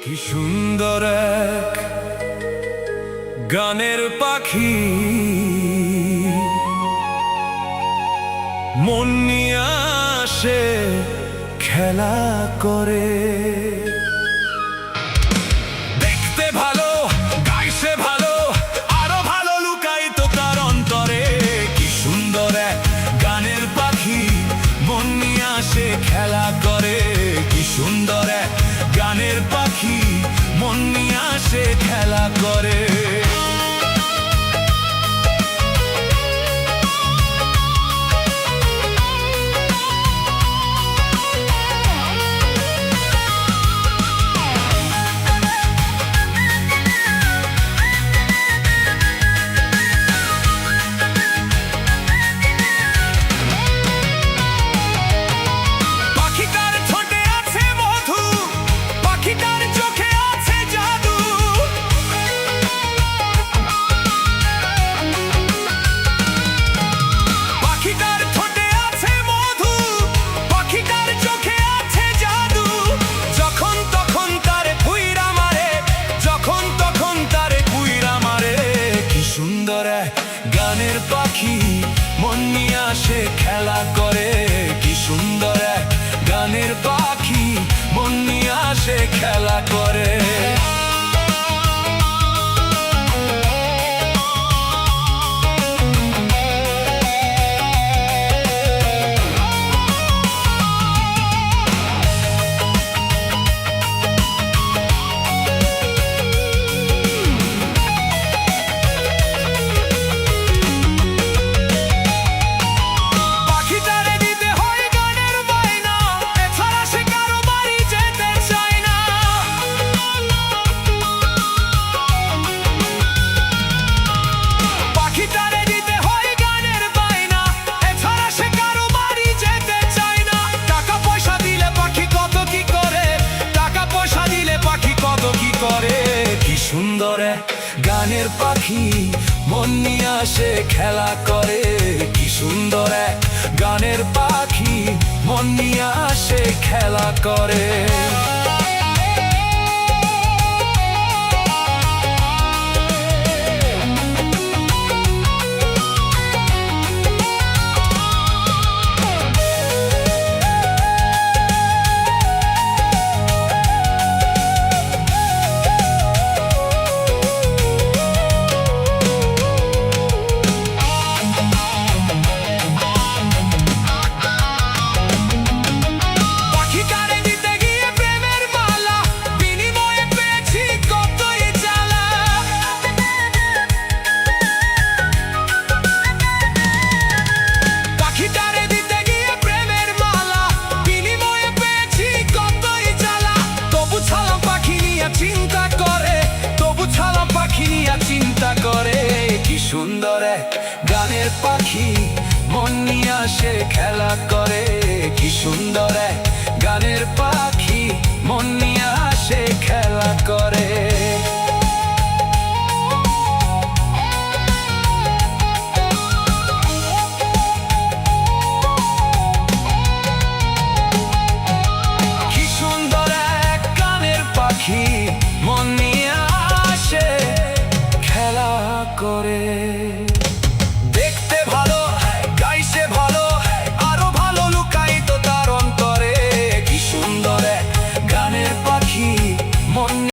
কি সুন্দর এক গানের পাখি, মন নিয়ে আসে খেলা করে। দেখতে ভালো, গাইছে ভালো, আরো ভালো লুকায়িত তার অন্তরে। কি সুন্দর এক গানের পাখি, মন নিয়ে আসে খেলা করে। কি সুন্দর এক গানের পাখি, মন নিয়ে আসে খেলা করে। গানের পাখি মন নিয়ে আসে খেলা করে। কি সুন্দর এক গানের পাখি, মন নিয়ে আসে খেলা করে। কি সুন্দর গানের পাখি, মন নিয়ে আসে খেলা করে। কি সুন্দর গানের পাখি, মন নিয়ে আসে খেলা করে। চিন্তা করে কি সুন্দর গানের পাখি, মন নিয়ে আসে খেলা করে। কি সুন্দর গানের পাখি, মন নিয়ে আসে খেলা করে।